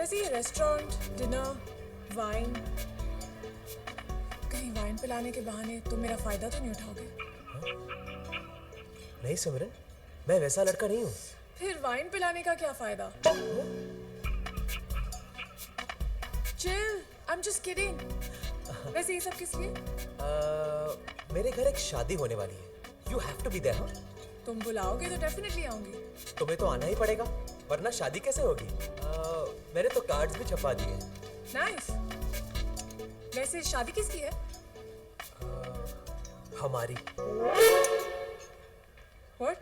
वैसे ये restaurant, dinner, wine, कहीं वाइन पिलाने के बहाने तुम मेरा फायदा तो नहीं उठाओगे? नहीं सिमरन, मैं वैसा लड़का नहीं हूँ। फिर वाइन पिलाने का क्या फायदा? Chill, I am just kidding. वैसे ये सब किस लिए? मेरे घर एक शादी होने वाली है। You have to be there. हाँ, तुम बुलाओगे तो डेफिनेटली आऊंगी। तुम्हें तो आना ही पड़ेगा, वरना शादी कैसे होगी? मैंने तो कार्ड्स भी छपा दिए। नाइस। वैसे शादी किसकी है? हमारी। What?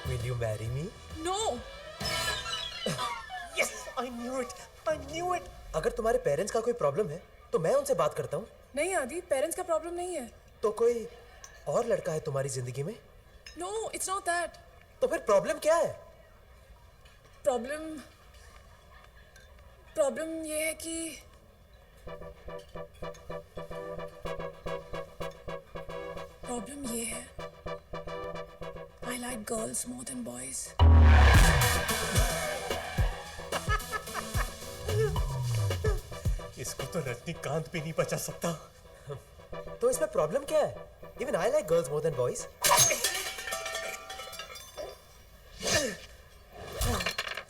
Will you marry me? No. Yes, I knew it. I knew it. अगर तुम्हारे पेरेंट्स का कोई प्रॉब्लम है तो मैं उनसे बात करता हूँ। नहीं आदि, पेरेंट्स का प्रॉब्लम नहीं है। तो कोई और लड़का है तुम्हारी जिंदगी में? No, it's not that. तो फिर प्रॉब्लम क्या है? प्रॉब्लम ये है कि प्रॉब्लम ये है, I like girls more than boys. इसको तो रजनीकांत भी नहीं बचा सकता। तो इसमें प्रॉब्लम क्या है? Even I like girls more than boys.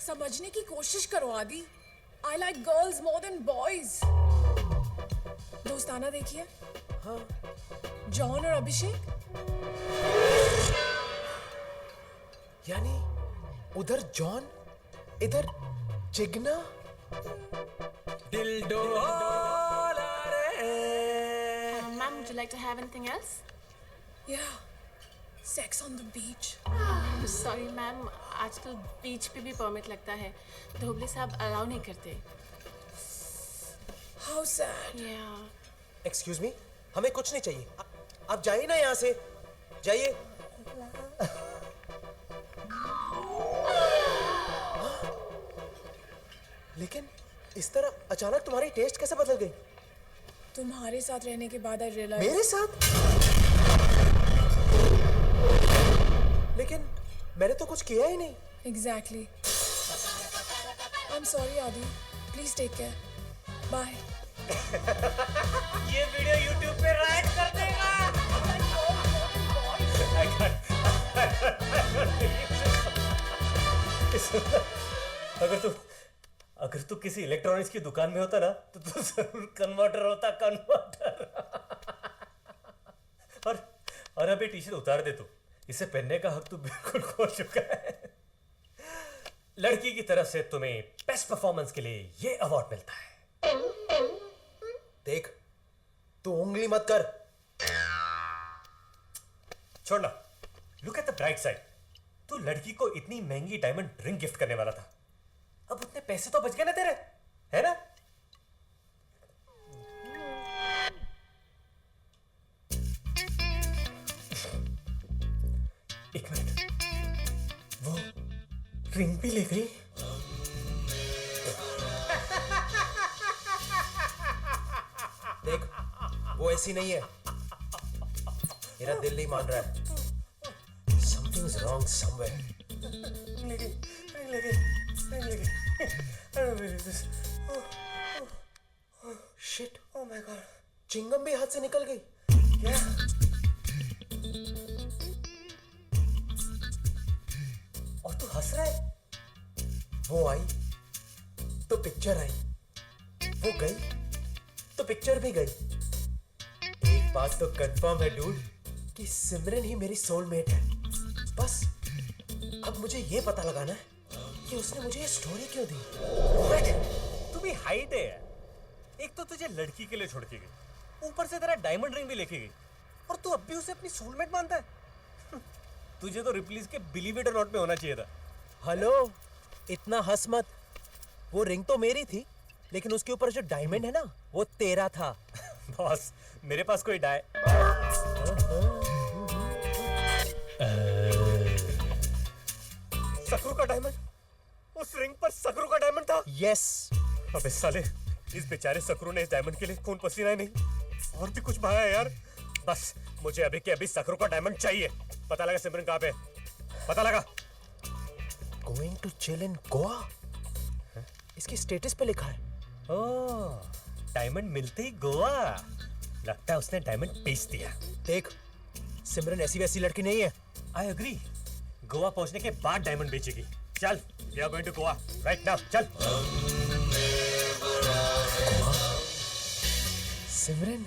समझने की कोशिश करो आदि। I like girls more than boys. दोस्ताना देखिए। हाँ। जॉन और अभिषेक। यानी उधर जॉन, इधर चिगना। दिल डोला रे। Ma'am, would you like to have anything else? Yeah, sex on the beach. Sorry ma'am, आजकल बीच पे भी परमिट लगता है, धोबले साहब अलाउ नहीं करते। How sad. Yeah. Excuse me, हमें कुछ नहीं चाहिए। आप जाइए ना यहाँ से, जाइए। लेकिन इस तरह अचानक तुम्हारी टेस्ट कैसे बदल गई? तुम्हारे साथ रहने के बाद आई रियलाइज। मेरे साथ? लेकिन मैंने तो कुछ किया ही नहीं। Exactly. I'm sorry आदि, please take care. Bye. ये वीडियो YouTube पे राइट कर देगा। अगर तू किसी इलेक्ट्रॉनिक्स की दुकान में होता ना तो तू जरूर कन्वर्टर होता, कन्वर्टर। और अभी टी शर्ट उतार दे तू, इसे पहनने का हक तू बिल्कुल खो चुका है। लड़की की तरफ से तुम्हें बेस्ट परफॉर्मेंस के लिए ये अवार्ड मिलता है। देख, तू उंगली मत कर। छोड़ना, look at the bright side. तू लड़की को इतनी महंगी डायमंड रिंग गिफ्ट करने वाला था, अब उतने पैसे तो बच गए ना तेरे, है ना? एक मिनट, वो रिंग भी ले गई। देख, वो ऐसी नहीं है। मेरा दिल नहीं मान रहा है। Something's wrong somewhere. Shit. Oh my God. Chingam भी हाथ से निकल गई। क्या? और तू हंस रहा है? वो आई तो पिक्चर आई, वो गई तो पिक्चर भी गई। एक बात तो कंफर्म है डूड कि सिमरन ही मेरी सोलमेट है। बस अब मुझे ये पता लगाना है कि उसने मुझे ये स्टोरी क्यों दी। तू भी हाइड है। एक तो तुझे लड़की के लिए छोड़ के गई, ऊपर से तेरा डायमंड रिंग भी लेके गई, और तू अब भी उसे अपनी सोलमेट मानता है। तुझे तो रिप्लीज के बिलीव इट और नॉट में होना चाहिए था। हेलो, इतना हंस मत। वो रिंग तो मेरी थी, लेकिन उसके ऊपर जो डायमंड है ना, वो तेरा था। बॉस, मेरे पास कोई सकरू का डायमंड, उस रिंग पर सकरू का डायमंड था। यस, अबे साले, इस बेचारे सकरू ने इस डायमंड के लिए खून पसीना ही नहीं और भी कुछ बहाया है यार। बस मुझे अभी के अभी सकरू का डायमंड चाहिए। पता लगा सिमरन कहाँ पे, पता लगा। Going to chill in Goa, इसकी स्टेटस पे लिखा है। ओह, डायमंड मिलते ही गोवा। लगता है उसने डायमंड बेच दिया। देख, सिमरन ऐसी वैसी लड़की नहीं है। I agree. गोवा पहुंचने के बाद डायमंड बेचेगी। चल, we are going to Goa right now. चल। Simran,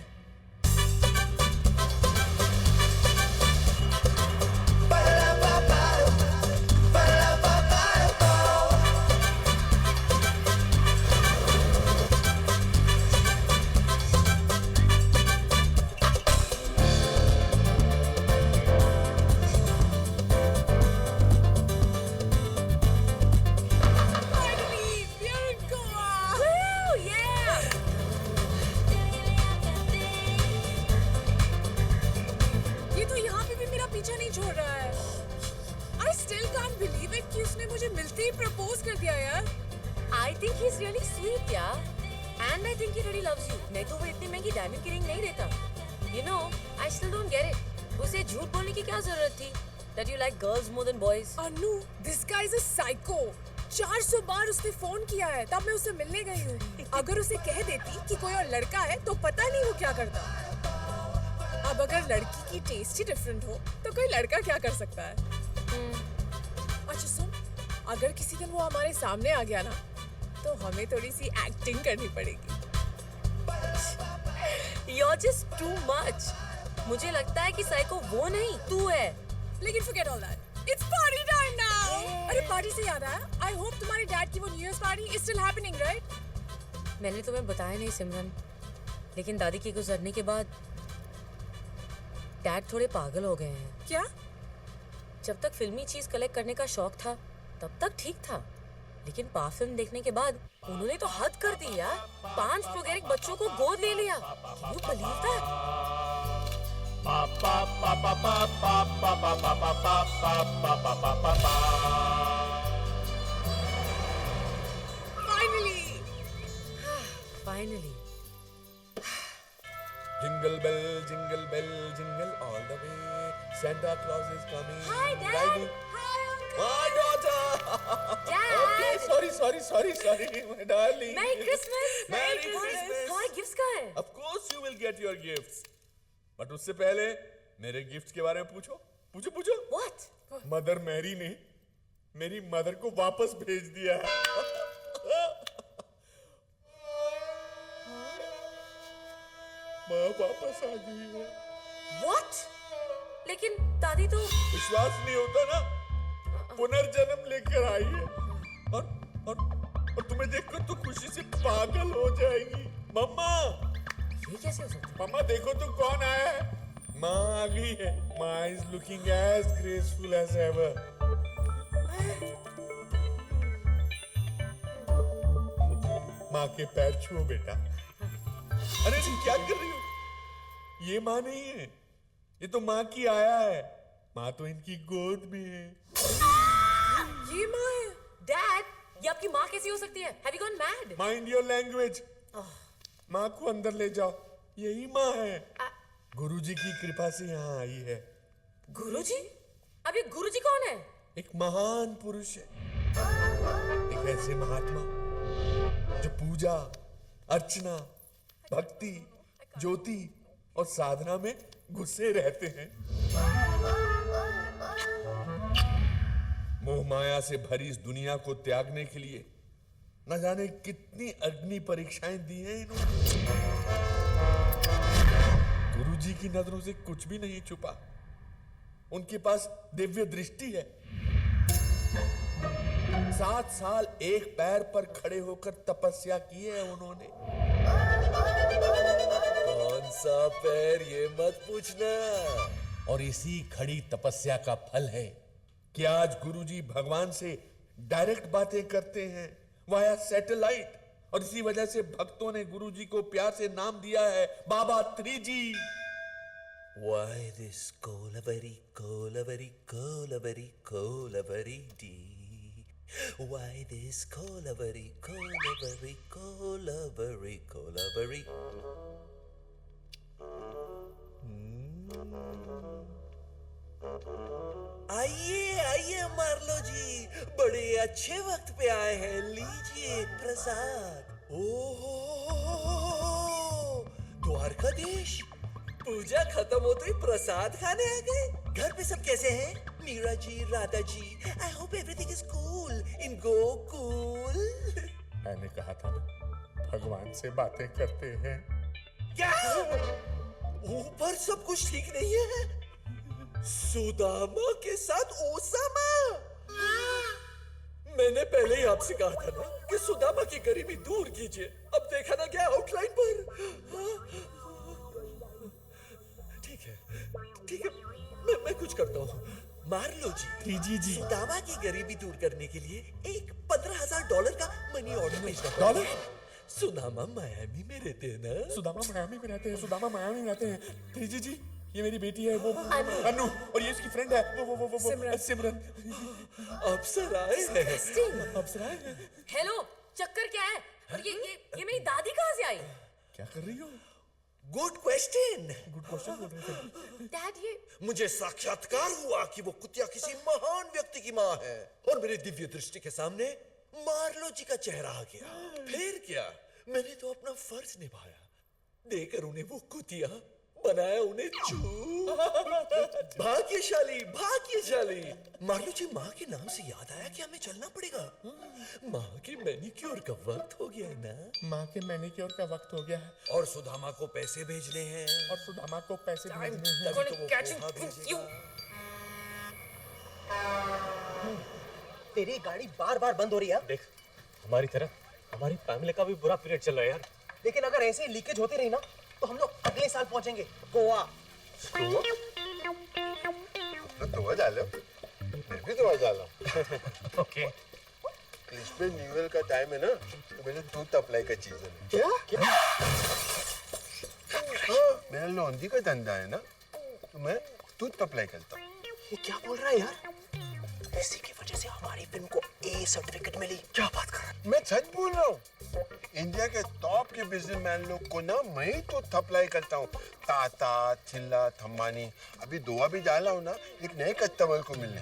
Finally, we are in Goa. Woo, yeah. ये तो यहाँ पे भी मेरा पीछा नहीं छोड़ रहा है। I still can't believe it कि उसने मुझे मिलते ही प्रपोज कर दिया यार। I think he's really sweet, yeah. And I think he really loves you. नहीं तो वो इतनी महंगी डायमंड की रिंग नहीं देता. You know, I still don't get it. उसे झूठ बोलने की क्या जरूरत थी? That you like girls more than boys. Anu, this guy is a psycho. 400 बार उसने फोन किया है, तब मैं उससे मिलने गई हूँ। अगर उसे कह देती कि कोई और लड़का है, तो पता नहीं वो क्या करता। अब अगर लड़की की टेस्ट ही डिफरेंट हो, तो कोई लड़का क्या कर सकता है? अच्छा सुन, अगर किसी दिन वो हमारे सामने आ गया ना, तो हमें थोड़ी सी एक्टिंग करनी पड़ेगी। You're just too much. मुझे लगता है कि साइको वो नहीं, तू है. लेकिन forget all that. It's party time now. अरे पार्टी से याद आया, I hope तुम्हारे डैड की वो new year party is still happening, right? मैंने तुम्हें बताया नहीं सिमरन, लेकिन दादी के गुजरने के बाद डैड थोड़े पागल हो गए हैं. क्या? जब तक फिल्मी चीज कलेक्ट करने का शौक था, तब तक ठीक था. लेकिन पा फिल्म देखने के बाद उन्होंने तो हद कर दी यार. 5 प्रोगेरिक बच्चों को गोद ले लिया. Can you believe that? Finally. Finally. jingle bell, jingle bell, jingle all the way. Santa Claus is coming. Hi, Dad. riding- Hi, Uncle. My daughter. Dad. Okay, sorry, my darling. Merry Christmas. Merry Christmas. तुम्हारे gifts कहाँ हैं? Of course you will get your gifts. But उससे पहले मेरे gifts के बारे में पूछो. What? मदर मैरी ने मेरी मदर को वापस भेज दिया है. माँ वापस आ गई है. What? लेकिन दादी तो विश्वास नहीं होता ना? पुनर्जन्म लेकर आई है. और तुम्हें देखकर तो खुशी से पागल हो जाएगी. मम्मा, ये कैसे हो सकता है? मम्मा देखो तो कौन आया है. माँ आ गई है. माँ is looking as graceful as ever. माँ के पैर छुओ बेटा. अरे तुम क्या कर रही हो? ये माँ नहीं है, ये तो माँ की आया है. माँ तो इनकी गोद में है. ये माँ है। Dad, ये आपकी माँ कैसी हो सकती है? Have you gone mad? Mind your language. माँ को अंदर ले जाओ. यही माँ है. गुरुजी की कृपा से यहाँ आई है. गुरुजी? अब ये गुरुजी कौन है? एक महान पुरुष है. एक ऐसे महात्मा जो पूजा, अर्चना, भक्ति, ज्योति और साधना में घुसे रहते हैं. मोह माया से भरी इस दुनिया को त्यागने के लिए न जाने कितनी अग्नि परीक्षाएं दी हैं इन्होंने. गुरुजी की नजरों से कुछ भी नहीं छुपा. उनके पास दिव्य दृष्टि है. 7 साल एक पैर पर खड़े होकर तपस्या की है उन्होंने. कौन सा पैर ये मत पूछना. और इसी खड़ी तपस्या का फल है कि आज गुरुजी भगवान से डायरेक्ट बातें करते हैं वाया सैटेलाइट. और इसी वजह से भक्तों ने गुरुजी को प्यार से नाम दिया है बाबा 3G. Why this Kolaveri Kolaveri Kolaveri Kolaveri Di. Why this collaborate, collaborate, collaborate, collaborate? आइए आइए मार्लो जी, बड़े अच्छे वक्त पे आए हैं, लीजिए प्रसाद। ओहो, द्वारकाधीश, पूजा खत्म होते ही प्रसाद खाने आ गए। घर पे सब कैसे हैं? Meera ji, Radha ji, I hope everything is cool in Gokul. मैंने कहा था ना, भगवान से बातें करते हैं। क्या ऊपर सब कुछ ठीक नहीं है? सुदामा के साथ ओसामा? मैंने पहले ही आपसे कहा था ना कि सुदामा की गरीबी दूर कीजिए। अब देखा ना क्या आउटलाइन पर। ठीक है, मैं कुछ करता हूँ। मार्लो जी, जी सुदामा की गरीबी दूर करने के लिए एक $15,000 का मनी ऑर्डर भेजना। डॉलर? सुदामा मायामी में रहते हैं ना? सुदामा मायामी में रहते हैं, सुदामा मायामी में रहते हैं। जी, ये मेरी बेटी है, वो अनु, और ये इसकी फ्रेंड है, वो सिमरन। अप्सरा है। अप्सरा है। हेलो, चक्कर क्या है? और ये मेरी दादी कहाँ से आई? क्या कर रही हो? Good question. गुड क्वेश्चन बोल रहे थे। डैड, ये मुझे साक्षात्कार हुआ कि वो कुतिया किसी महान व्यक्ति की माँ है, और मेरी दिव्य दृष्टि के सामने मार्लो जी का चेहरा आ गया। फिर क्या, मैंने तो अपना फर्ज निभाया, देकर उन्हें वो कुतिया बनाया, उन्हें भाग्यशाली भाग्यशाली। मार्लो जी, माँ के नाम से याद आया कि हमें चलना पड़ेगा। माँ की मैनिक्योर का वक्त हो गया है ना? माँ के मैनिक्योर का वक्त हो गया है, और सुदामा को पैसे भेजने हैं। और सुदामा को पैसे भेजने हैं। तभी तो वो पोहा भेजेगा। तेरी गाड़ी बार बार बंद हो रही है। देख, हमारी तरह हमारी फैमिली का भी बुरा पीरियड चल रहा है यार। लेकिन अगर ऐसे ही लीकेज होती रही ना, तो हम लोग अगले साल पहुंचेंगे गोवा। तो दवा डालो, मैं भी दवा डाला। ओके। इसमें न्यू ईयर का टाइम है ना, तो मेरे दूध अप्लाई का चीज है। क्या? मेरा लॉन्ड्री का धंधा है ना, तो मैं दूध अप्लाई करता हूँ। ये क्या बोल रहा है यार? इसी की वजह से हमारी फिल्म को ए सर्टिफिकेट मिली। क्या बात कर रहा है? मैं सच बोल रहा हूँ। इंडिया के टॉप के बिजनेसमैन लोग को ना मैं ही तो अप्लाई करता हूँ। टाटा, थिल्ला, थम्मानी, अभी दुआ भी डाला हूँ ना एक नए कस्टमर को मिलने।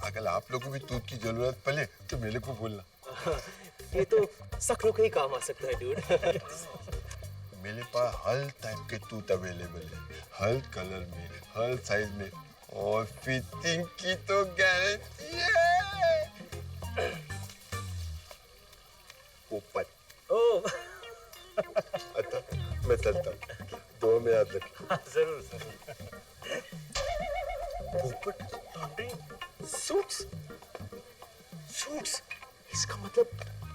अगर आप लोगों को भी दूध की जरूरत पड़े तो मेरे को बोलना। ये तो सकलों के ही काम आ सकता है डूड। मेरे पास हर टाइप के दूध अवेलेबल है, हर कलर में, हर साइज में, और फिटिंग की तो गारंटी है। ऊपर। ओह, अच्छा, मैं चलता हूँ। दो में याद रख। जरूर जरूर। सूट्स। इसका मतलब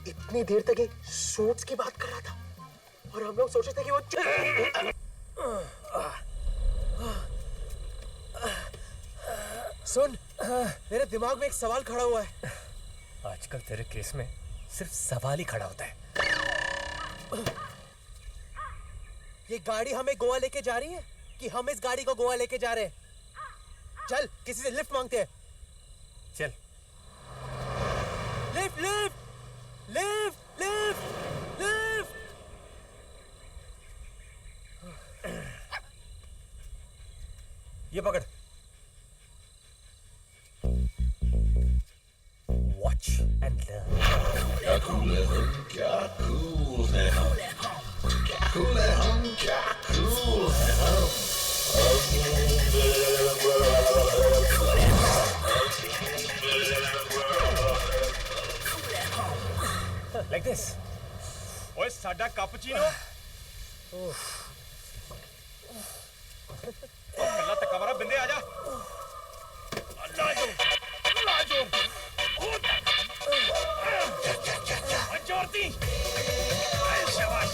इतनी देर तक ये सूट्स की बात कर रहा था, और हम लोग सोच रहे थे कि वो सुन, मेरे दिमाग में एक सवाल खड़ा हुआ है। आजकल तेरे केस में सिर्फ सवाल ही खड़ा होता है। ये गाड़ी हमें गोवा लेके जा रही है कि हम इस गाड़ी को गोवा लेके जा रहे हैं? चल, किसी से लिफ्ट मांगते हैं। चल। Lift lift lift lift lift. ये पकड़। Watch and learn. क्या कूल है हम, क्या कूल है हम, क्या कूल है हम, क्या कूल है हम। Like this. ओए साडा कैपुचिनो कल्ला तक कमरा बिंदे आजा। लाजो जोरती शाबाश।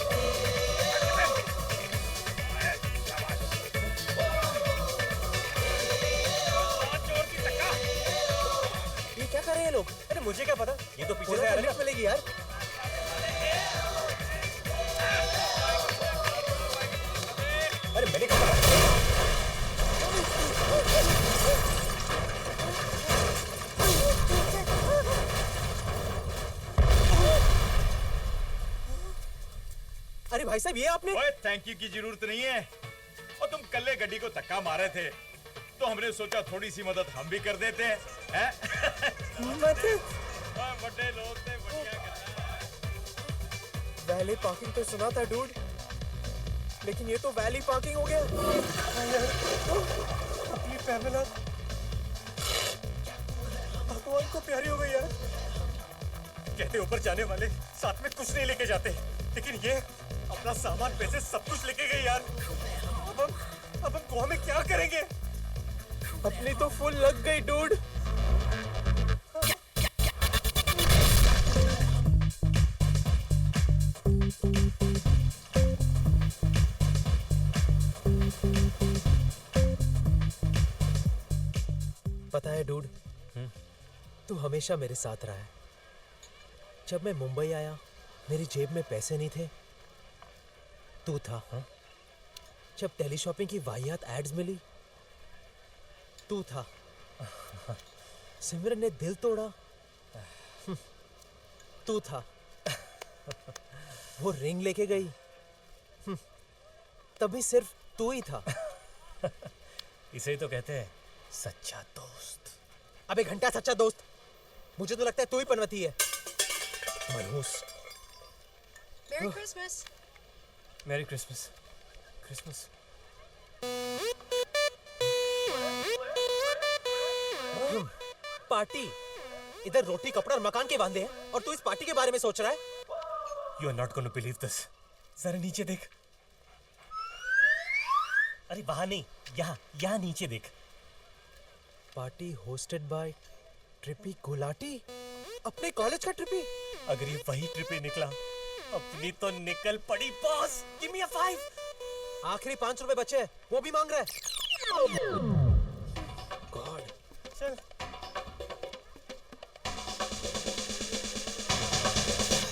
ये क्या कर रहे हैं लोग? अरे मुझे क्या पता, ये तो पीछे से आ रहे लिफ्ट मिलेगी यार। अरे मैंने कहा अरे भाई साहब ये आपने ओए थैंक यू की जरूरत नहीं है। और तुम कल्ले गड्डी को धक्का मारे थे तो हमने सोचा थोड़ी सी मदद हम भी कर देते हैं, हैं? ओए बड़े लोग थे, बढ़िया करना। वैली पार्किंग तो सुना था डूड, लेकिन ये तो वैली पार्किंग हो गया। अपनी पैमेला भगवान को प्यारी हो गई यार। कहते ऊपर जाने वाले साथ में कुछ नहीं लेके जाते, लेकिन ये अपना सामान पैसे सब कुछ लेके गए यार। अब हम गोवा में क्या करेंगे? अपनी तो फुल लग गई डूड। पता है डूड, तू हमेशा मेरे साथ रहा है। जब मैं मुंबई आया मेरी जेब में पैसे नहीं थे, तू था। जब टेली शॉपिंग की वाहियात एड्स मिली, तू था। सिमरन ने दिल तोड़ा, तू था। वो रिंग लेके गई, तभी सिर्फ तू ही था। इसे ही तो कहते हैं सच्चा दोस्त। अबे घंटा सच्चा दोस्त, मुझे तो लगता है तू ही पनवती है। मनहूस। Merry Christmas. Merry Christmas. Christmas. Party इधर रोटी कपड़ा और मकान के बांधे हैं और तू इस पार्टी के बारे में सोच रहा है। You are not gonna believe this. जरा नीचे देख। अरे वहां नहीं, यहाँ नीचे देख। Party hosted by Trippy Gulati. अपने कॉलेज का ट्रिपी। अगर ये वही ट्रिपी निकला, अपनी तो निकल पड़ी बॉस। गिव मी अ 5। आखिरी 5 रुपए बचे हैं, वो भी मांग रहा है।